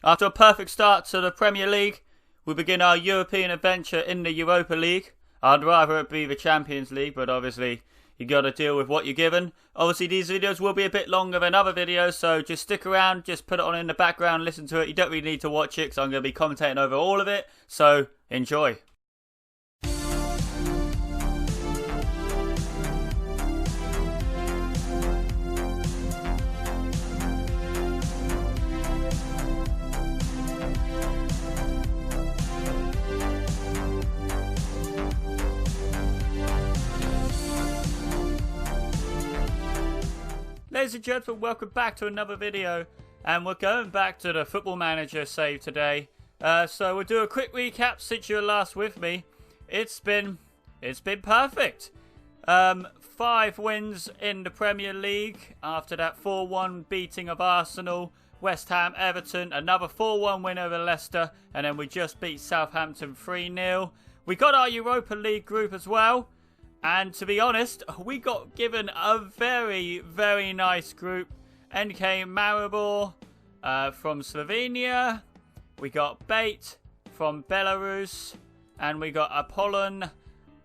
After a perfect start to the Premier League, we begin our European adventure in the Europa League. I'd rather it be the Champions League, but obviously you got to deal with what you're given. Obviously these videos will be a bit longer than other videos, so just stick around, just put it on in the background, listen to it. You don't really need to watch it because I'm going to be commentating over all of it, so enjoy. Ladies and gentlemen, welcome back to another video, and we're going back to the Football Manager save today. So we'll do a quick recap since you were last with me. It's been perfect. 5 wins in the Premier League after that 4-1 beating of Arsenal, West Ham, Everton, another 4-1 win over Leicester, and then we just beat Southampton 3-0. We got our Europa League group as well. And to be honest, we got given a very, very nice group. NK Maribor from Slovenia. We got Bait from Belarus. And we got Apollon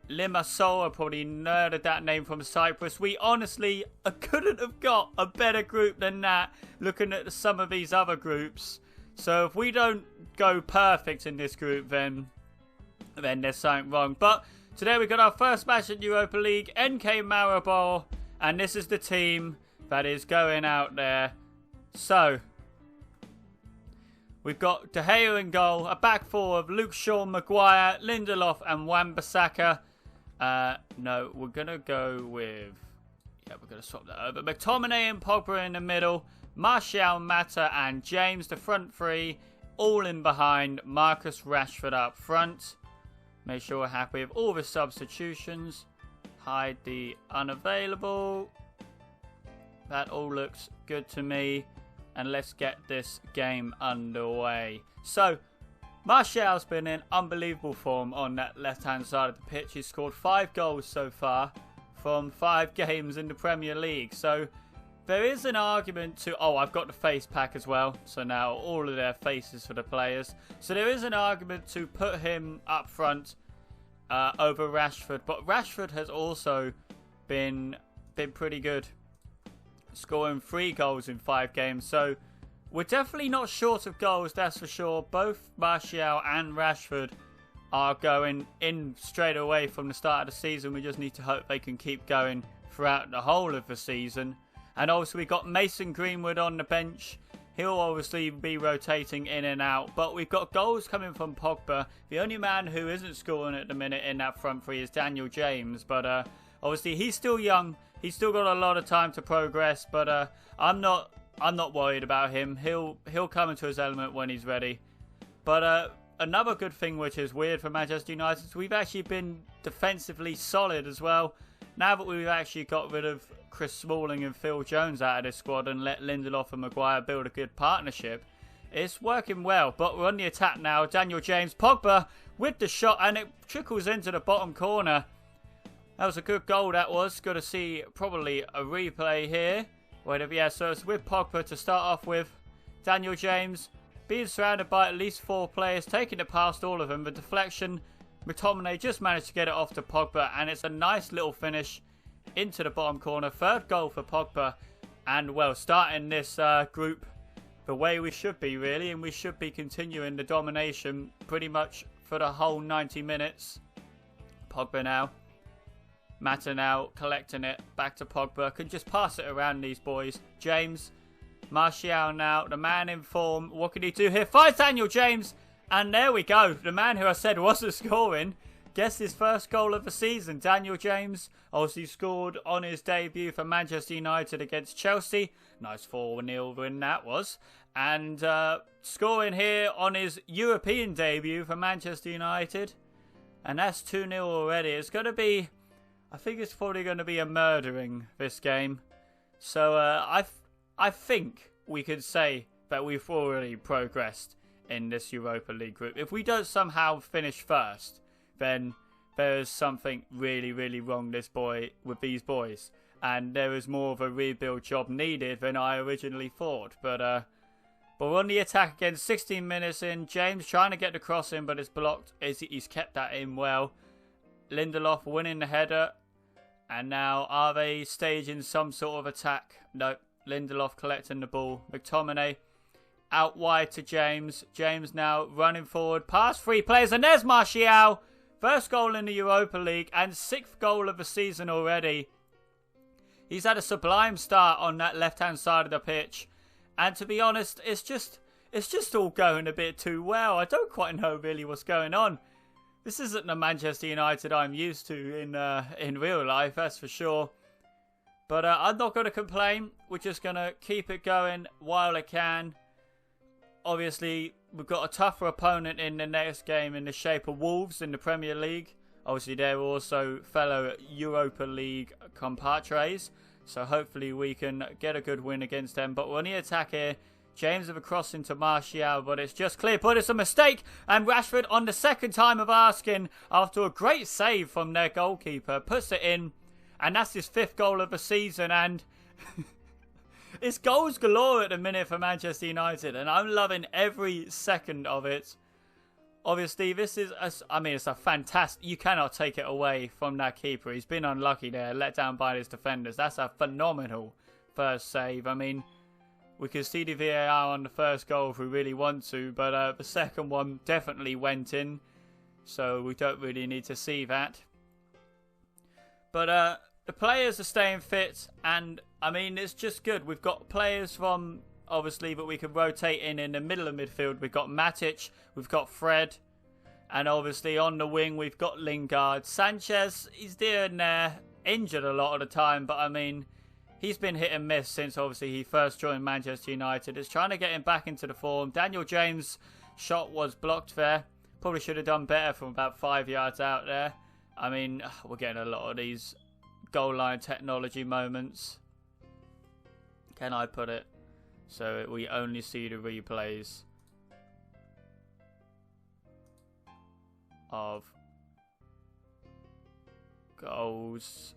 Limassol. I probably nerded that name from Cyprus. We honestly couldn't have got a better group than that, looking at some of these other groups. So if we don't go perfect in this group, then there's something wrong. But today we got our first match in Europa League, NK Maribor, and this is the team that is going out there. So, we've got De Gea in goal, a back four of Luke Shaw, Maguire, Lindelof and Wan-Bissaka. No, we're going to go with, we're going to swap that over. McTominay and Pogba in the middle, Martial, Mata and James, the front three, all in behind, Marcus Rashford up front. Make sure we're happy with all the substitutions. Hide the unavailable. That all looks good to me. And let's get this game underway. So, Martial's been in unbelievable form on that left-hand side of the pitch. He's scored 5 goals so far from 5 games in the Premier League. So, there is an argument to... Oh, I've got the face pack as well. So now all of their faces for the players. So there is an argument to put him up front over Rashford. But Rashford has also been pretty good. Scoring 3 goals in 5 games. So we're definitely not short of goals, that's for sure. Both Martial and Rashford are going in straight away from the start of the season. We just need to hope they can keep going throughout the whole of the season. And also we've got Mason Greenwood on the bench. He'll obviously be rotating in and out. But we've got goals coming from Pogba. The only man who isn't scoring at the minute in that front three is Daniel James. But obviously he's still young. He's still got a lot of time to progress. But I'm not worried about him. He'll come into his element when he's ready. But another good thing which is weird for Manchester United is we've actually been defensively solid as well. Now that we've actually got rid of Chris Smalling and Phil Jones out of this squad and let Lindelof and Maguire build a good partnership, it's working well. But we're on the attack now. Daniel James, Pogba with the shot, and it trickles into the bottom corner. That was a good goal, that was. Got to see probably a replay here. Whatever, yeah, so it's with Pogba to start off with. Daniel James being surrounded by at least 4 players, taking it past all of them. The deflection, McTominay just managed to get it off to Pogba, and it's a nice little finish into the bottom corner. 3rd goal for Pogba, and well, starting this group the way we should be, really, and we should be continuing the domination pretty much for the whole 90 minutes. Pogba now. Mata now collecting it back to Pogba. Can just pass it around these boys. James. Martial now. The man in form. What can he do here? Finds Daniel James. And there we go. The man who I said wasn't scoring gets his first goal of the season. Daniel James obviously scored on his debut for Manchester United against Chelsea. Nice 4-0 win that was. And scoring here on his European debut for Manchester United. And that's 2-0 already. It's going to be... I think it's probably going to be a murdering, this game. So I think we could say that we've already progressed in this Europa League group. If we don't somehow finish first, then there is something really, really wrong with these boys. And there is more of a rebuild job needed than I originally thought. But But we're on the attack again, 16 minutes in. James trying to get the cross in, but it's blocked. He's kept that in well. Lindelof winning the header. And now, are they staging some sort of attack? No. Lindelof collecting the ball. McTominay out wide to James. James now running forward. Past 3 players. And there's Martial. First goal in the Europa League. And 6th goal of the season already. He's had a sublime start on that left-hand side of the pitch. And to be honest, it's just all going a bit too well. I don't quite know really what's going on. This isn't the Manchester United I'm used to in real life, that's for sure. But I'm not going to complain. We're just going to keep it going while it can. Obviously, we've got a tougher opponent in the next game in the shape of Wolves in the Premier League. Obviously, they're also fellow Europa League compatriots. So hopefully we can get a good win against them. But we're on the attack here. James with a cross into Martial, but it's just clear. But it's a mistake. And Rashford, on the second time of asking, after a great save from their goalkeeper, puts it in. And that's his 5th goal of the season. And it's goals galore at the minute for Manchester United. And I'm loving every second of it. Obviously, this is, it's a fantastic, you cannot take it away from that keeper. He's been unlucky there, let down by his defenders. That's a phenomenal first save. I mean, we could see the VAR on the first goal if we really want to, but the second one definitely went in. So we don't really need to see that. But the players are staying fit, and I mean, it's just good. We've got players from, obviously, but we can rotate in the middle of midfield. We've got Matic, we've got Fred, and obviously on the wing we've got Lingard. Sanchez, he's there and there, injured a lot of the time, but I mean, he's been hit and miss since obviously he first joined Manchester United. It's trying to get him back into the form. Daniel James' shot was blocked there. Probably should have done better from about 5 yards out there. I mean, we're getting a lot of these goal line technology moments. Can I put it so we only see the replays of goals?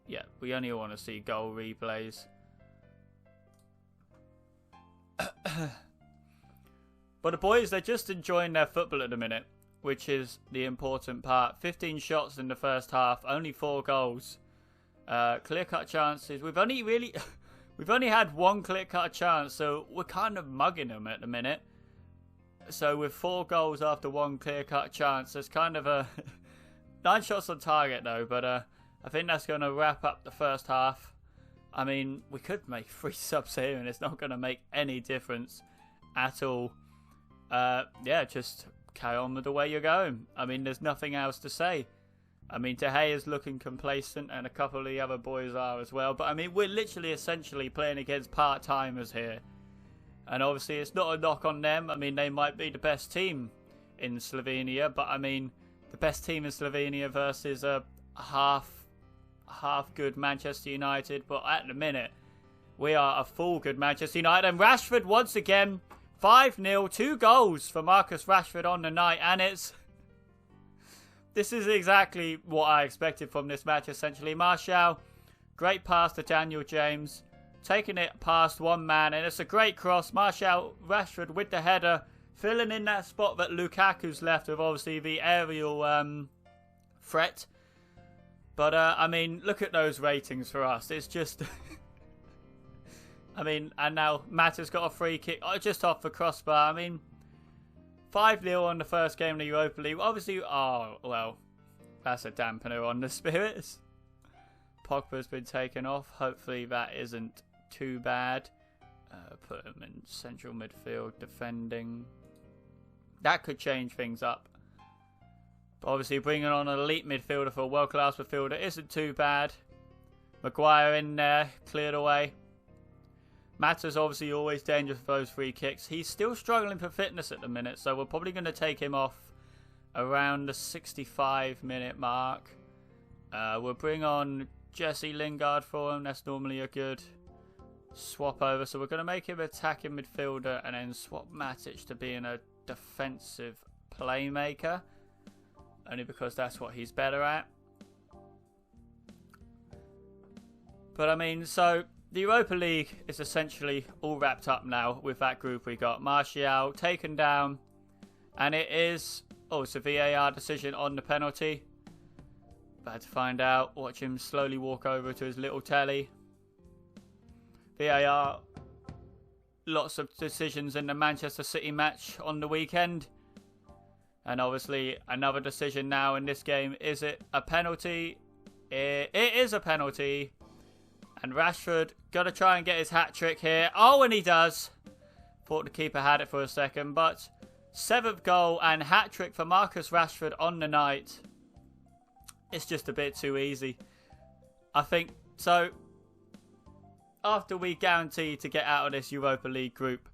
Yeah, we only want to see goal replays. But the boys, they're just enjoying their football at the minute, which is the important part. 15 shots in the first half, only 4 goals. Clear-cut chances. We've only had 1 clear-cut chance, so we're kind of mugging them at the minute. So with 4 goals after 1 clear-cut chance, there's kind of a 9 shots on target though. But I think that's going to wrap up the first half. I mean, we could make 3 subs here, and it's not going to make any difference at all. Yeah, just carry on with the way you're going. I mean, there's nothing else to say. I mean, De Gea is looking complacent, and a couple of the other boys are as well. But I mean, we're literally essentially playing against part-timers here. And obviously, it's not a knock on them. I mean, they might be the best team in Slovenia. But I mean, the best team in Slovenia versus a half good Manchester United. But at the minute, we are a full good Manchester United. And Rashford, once again, 5-0, 2 goals for Marcus Rashford on the night. And this is exactly what I expected from this match, essentially. Martial, great pass to Daniel James, taking it past one man, and it's a great cross. Martial, Rashford with the header, filling in that spot that Lukaku's left with, obviously, the aerial threat. But, I mean, look at those ratings for us. It's just... I mean, and now Matt has got a free kick just off the crossbar. I mean, 5-0 on the first game of the Europa League. Obviously, oh, well, that's a dampener on the spirits. Pogba's been taken off. Hopefully that isn't too bad. Put him in central midfield defending. That could change things up. But obviously bringing on an elite midfielder for a world-class midfielder isn't too bad. Maguire in there, cleared away. Mata's obviously always dangerous for those free kicks. He's still struggling for fitness at the minute, so we're probably going to take him off around the 65-minute mark. We'll bring on Jesse Lingard for him. That's normally a good swap over. So we're going to make him attacking midfielder and then swap Matic to being a defensive playmaker. Only because that's what he's better at. But I mean, so the Europa League is essentially all wrapped up now with that group we got. Martial taken down. And it is... Oh, it's a VAR decision on the penalty. Bad to find out. Watch him slowly walk over to his little telly. VAR. Lots of decisions in the Manchester City match on the weekend. And obviously another decision now in this game. Is it a penalty? It is a penalty. And Rashford got to try and get his hat-trick here. Oh, and he does. Thought the keeper had it for a second. But 7th goal and hat-trick for Marcus Rashford on the night. It's just a bit too easy. I think. So, after we guarantee to get out of this Europa League group.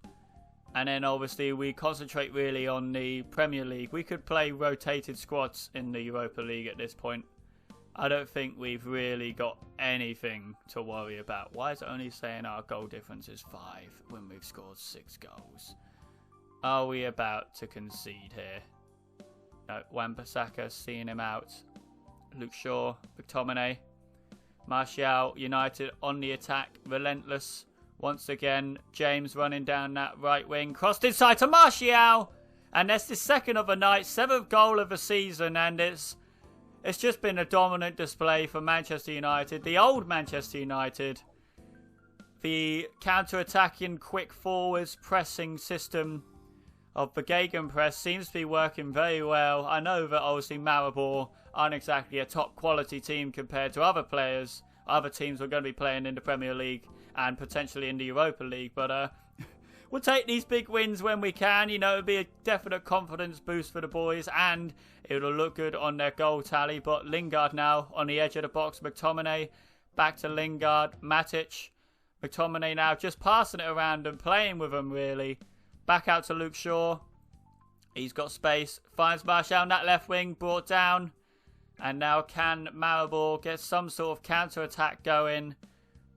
And then obviously we concentrate really on the Premier League. We could play rotated squads in the Europa League at this point. I don't think we've really got anything to worry about. Why is it only saying our goal difference is 5 when we've scored 6 goals? Are we about to concede here? No, Wan-Bissaka seeing him out. Luke Shaw, McTominay. Martial, United on the attack, relentless. Once again, James running down that right wing. Crossed inside to Martial! And that's the second of the night, 7th goal of the season, and it's just been a dominant display for Manchester United. The old Manchester United. The counter-attacking, quick forwards, pressing system of the Gegenpress seems to be working very well. I know that obviously Maribor aren't exactly a top quality team compared to other players. Other teams are going to be playing in the Premier League and potentially in the Europa League. But we'll take these big wins when we can. You know, it'll be a definite confidence boost for the boys. And it'll look good on their goal tally. But Lingard now on the edge of the box. McTominay back to Lingard. Matic. McTominay now just passing it around and playing with them really. Back out to Luke Shaw. He's got space. Finds Martial on that left wing. Brought down. And now can Maribor get some sort of counter-attack going?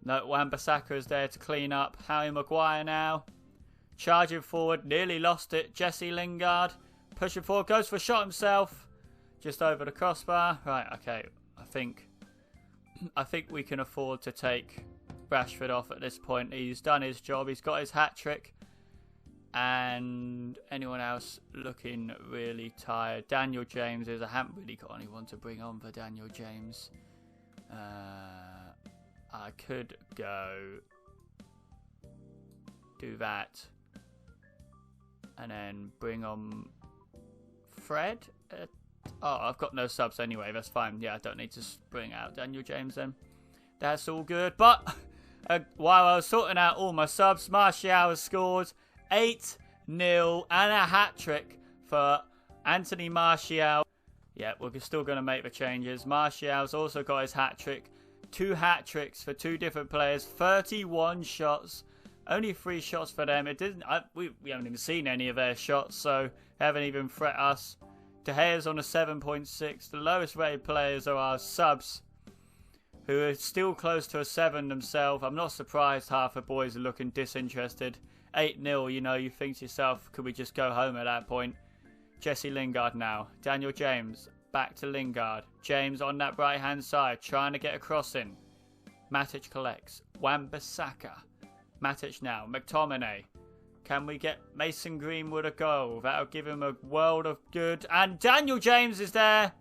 No, Wan-Bissaka is there to clean up. Harry Maguire now. Charging forward. Nearly lost it. Jesse Lingard. Pushing forward. Goes for a shot himself. Just over the crossbar. Right, okay. I think we can afford to take Rashford off at this point. He's done his job. He's got his hat-trick. And anyone else looking really tired? Daniel James is. I haven't really got anyone to bring on for Daniel James. I could go do that and then bring on Fred. Oh, I've got no subs anyway. That's fine. Yeah, I don't need to bring out Daniel James then. That's all good. But while I was sorting out all my subs, Martial has scored 8-0 and a hat-trick for Anthony Martial. Yeah, we're still going to make the changes. Martial's also got his hat-trick. 2 hat-tricks for 2 different players. 31 shots. Only 3 shots for them. It didn't. We haven't even seen any of their shots, so haven't even threat us. De Gea's on a 7.6. The lowest rated players are our subs, who are still close to a 7 themselves. I'm not surprised half the boys are looking disinterested. 8-0, you know, you think to yourself, could we just go home at that point? Jesse Lingard now. Daniel James, back to Lingard. James on that right-hand side, trying to get a cross in. Matic collects. Wan-Bissaka. Matic now. McTominay. Can we get Mason Greenwood a goal? That'll give him a world of good. And Daniel James is there.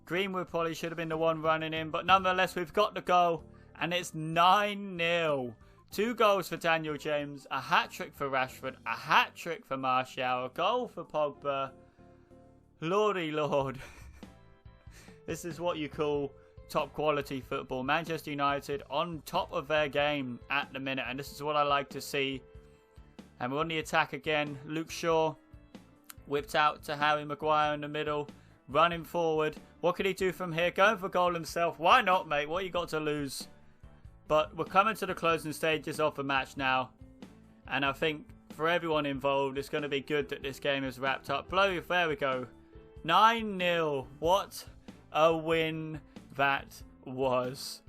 Greenwood probably should have been the one running in, but nonetheless, we've got the goal. And it's 9-0. 2 goals for Daniel James, a hat-trick for Rashford, a hat-trick for Martial, a goal for Pogba. Lordy Lord. This is what you call top quality football. Manchester United on top of their game at the minute, and this is what I like to see. And we're on the attack again. Luke Shaw whipped out to Harry Maguire in the middle, running forward. What can he do from here? Going for goal himself. Why not, mate? What you got to lose? But we're coming to the closing stages of the match now. And I think for everyone involved, it's going to be good that this game is wrapped up. There we go. 9-0. What a win that was.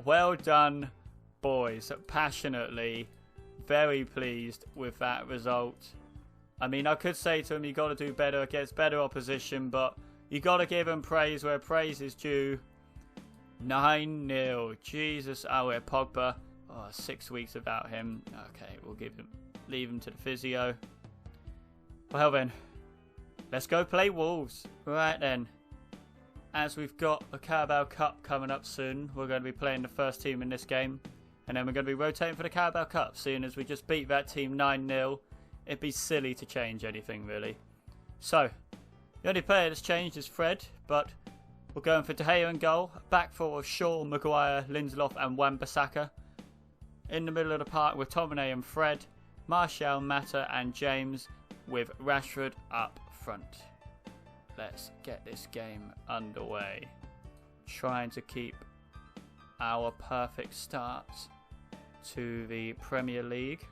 Well done, boys. Passionately. Very pleased with that result. I mean, I could say to him, you got to do better against better opposition. But you got to give him praise where praise is due. 9-0. Jesus, Pogba 6 weeks without him. Okay, we'll leave him to the physio. Well then, let's go play Wolves. Right then, as we've got a Carabao Cup coming up soon, we're going to be playing the first team in this game. And then we're going to be rotating for the Carabao Cup, seeing as we just beat that team 9-0. It'd be silly to change anything, really. So, the only player that's changed is Fred, but we're going for De Gea in goal. Back four of Shaw, Maguire, Lindelof and Wan-Bissaka. In the middle of the park with Tomine and Fred, Martial, Mata and James, with Rashford up front. Let's get this game underway. Trying to keep our perfect start to the Premier League.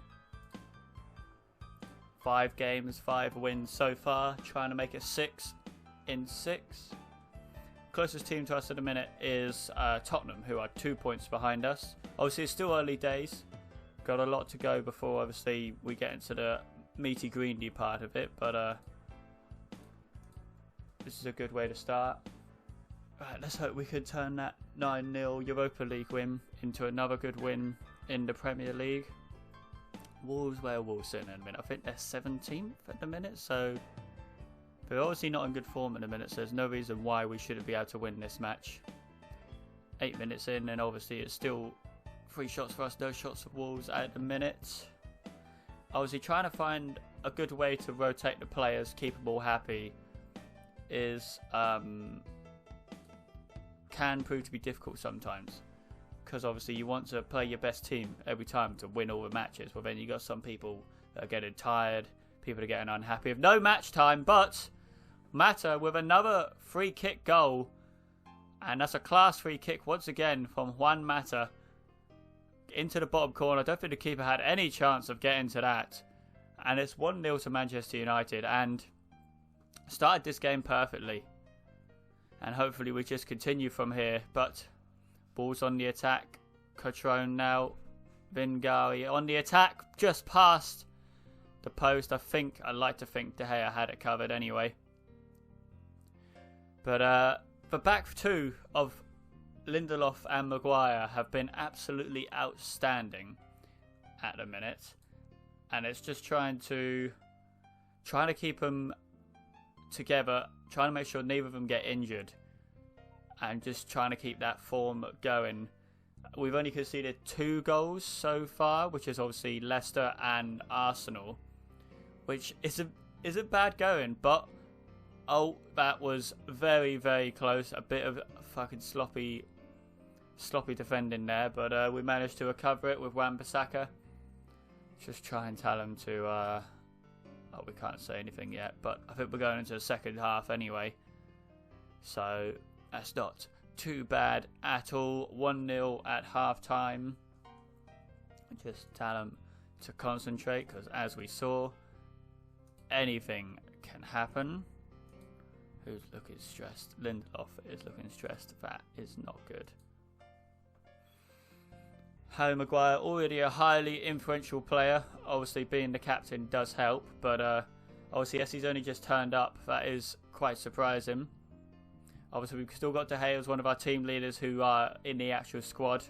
5 games, 5 wins so far. Trying to make it 6 in 6. Closest team to us at the minute is Tottenham, who are 2 points behind us. Obviously, it's still early days. Got a lot to go before, obviously, we get into the meaty greeny part of it. But this is a good way to start. Right, let's hope we could turn that 9-0 Europa League win into another good win in the Premier League. Wolves, where are Wolves sitting at the minute? I think they're 17th at the minute, so they're obviously not in good form at the minute, so there's no reason why we shouldn't be able to win this match. 8 minutes in, and obviously it's still 3 shots for us, no shots for Wolves at the minute. Obviously trying to find a good way to rotate the players, keep them all happy, is can prove to be difficult sometimes, because obviously you want to play your best team every time to win all the matches. Well, then you got some people that are getting tired, people are getting unhappy with no match time. But Mata with another free kick goal, and that's a class free kick once again from Juan Mata into the bottom corner. I don't think the keeper had any chance of getting to that, and it's 1-0 to Manchester United, and started this game perfectly. And hopefully we just continue from here. But Ball's on the attack. Cotrone now. Vingari on the attack. Just past the post. I'd like to think De Gea had it covered anyway. But the back two of Lindelof and Maguire have been absolutely outstanding at the minute. And it's just trying to keep them together, trying to make sure neither of them get injured, and just trying to keep that form going. We've only conceded 2 goals so far, which is obviously Leicester and Arsenal, which isn't bad going, but oh, that was very, very close. A bit of fucking sloppy defending there, but we managed to recover it with Wan-Bissaka. Just try and tell him to oh, we can't say anything yet, but I think we're going into the second half anyway. So that's not too bad at all. 1-0 at half time. Just tell him to concentrate, because as we saw, anything can happen. Who's looking stressed? Lindelof is looking stressed. That is not good. Harry Maguire, already a highly influential player. Obviously, being the captain does help, but obviously, yes, he's only just turned up. That is quite surprising. Obviously, we've still got De Gea as one of our team leaders who are in the actual squad.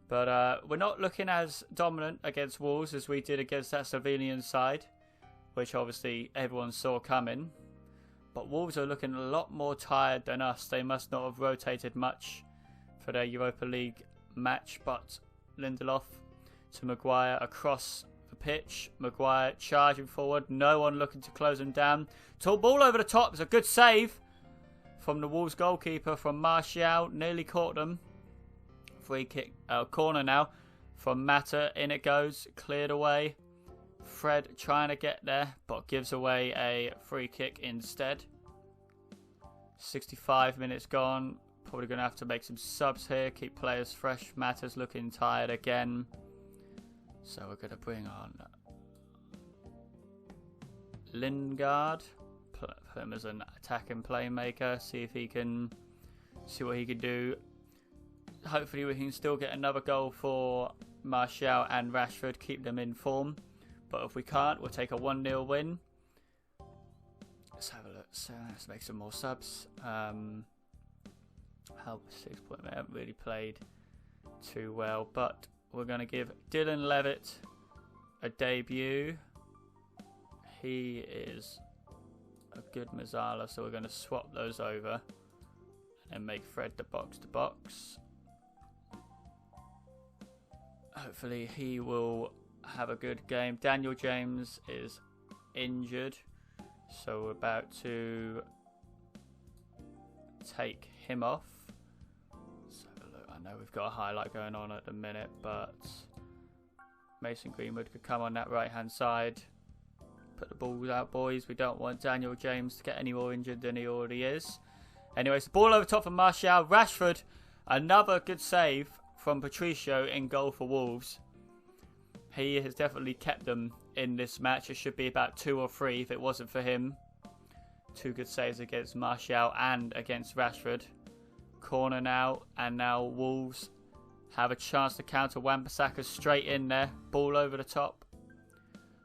But we're not looking as dominant against Wolves as we did against that Sevilla side, which obviously everyone saw coming. But Wolves are looking a lot more tired than us. They must not have rotated much for their Europa League match. But Lindelof to Maguire across the pitch. Maguire charging forward. No one looking to close him down. Tall ball over the top. It's a good save from the Wolves goalkeeper from Martial. Nearly caught them. Free kick. Corner now from Mata. In it goes. Cleared away. Fred trying to get there, but gives away a free kick instead. 65 minutes gone. Probably going to have to make some subs here. Keep players fresh. Mata's looking tired again. So we're going to bring on Lingard. Put him as an attacking playmaker. See what he can do. Hopefully we can still get another goal for Martial and Rashford. Keep them in form. But if we can't, we'll take a 1-0 win. Let's have a look. So let's make some more subs. Help 6 point. They haven't really played too well, but we're going to give Dylan Levitt a debut. He is a good Mazzala, so we're going to swap those over and make Fred the box-to-box. Hopefully he will have a good game. Daniel James is injured, so we're about to take him off. So look, I know we've got a highlight going on at the minute, but Mason Greenwood could come on that right hand side. Put the balls out, boys. We don't want Daniel James to get any more injured than he already is. Anyways, the ball over top for Martial. Rashford, another good save from Patricio in goal for Wolves. He has definitely kept them in this match. It should be about 2 or 3 if it wasn't for him. 2 good saves against Martial and against Rashford. Corner now, and now Wolves have a chance to counter. Wan-Bissaka straight in there. Ball over the top.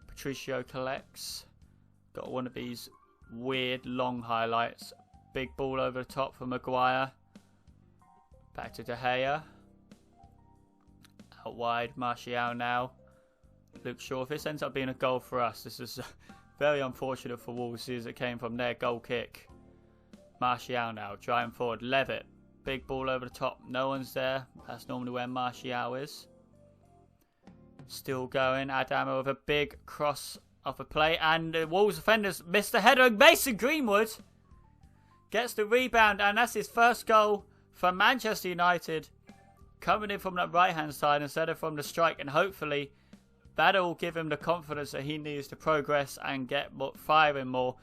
Patricio collects. Got one of these weird long highlights. Big ball over the top for Maguire. Back to De Gea. Out wide, Martial now. Luke Shaw. If this ends up being a goal for us, this is very unfortunate for Wolves as it came from their goal kick. Martial now, driving forward. Levitt. Big ball over the top. No one's there. That's normally where Martial is. Still going. Adama with a big cross off a play. And the Wolves defenders missed the header. Mason Greenwood gets the rebound. And that's his first goal for Manchester United. Coming in from that right-hand side instead of from the strike. And hopefully that'll give him the confidence that he needs to progress and get firing more.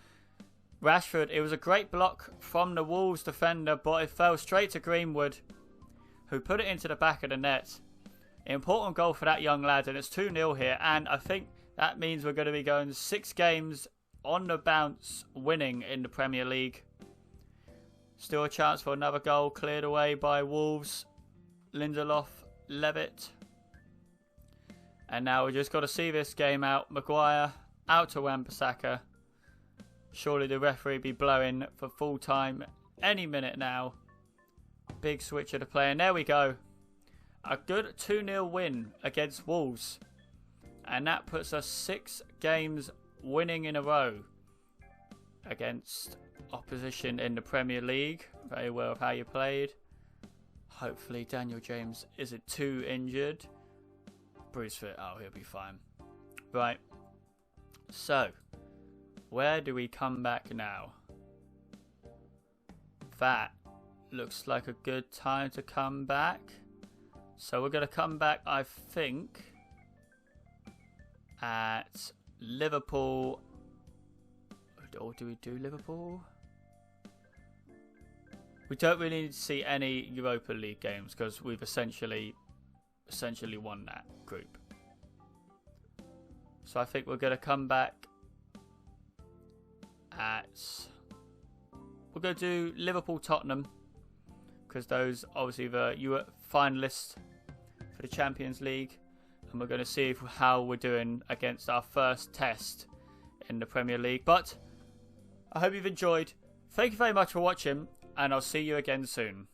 Rashford, it was a great block from the Wolves defender, but it fell straight to Greenwood, who put it into the back of the net. Important goal for that young lad, and it's 2-0 here. And I think that means we're going to be going 6 games on the bounce, winning in the Premier League. Still a chance for another goal, cleared away by Wolves. Lindelof, Levitt. And now we just got to see this game out. Maguire out to Wan-Bissaka. Surely the referee be blowing for full time any minute now. Big switch of the play, and there we go. A good 2-0 win against Wolves. And that puts us 6 games winning in a row against opposition in the Premier League. Very well of how you played. Hopefully Daniel James isn't too injured. Bruce fit. Oh, he'll be fine. Right. So, where do we come back now? That looks like a good time to come back. So we're going to come back, I think, at Liverpool. Or do we do Liverpool? We don't really need to see any Europa League games because we've essentially won that group. So I think we're going to come back we're going to do Liverpool-Tottenham, because those obviously the finalists for the Champions League, and we're going to see how we're doing against our first test in the Premier League. But I hope you've enjoyed. Thank you very much for watching, and I'll see you again soon.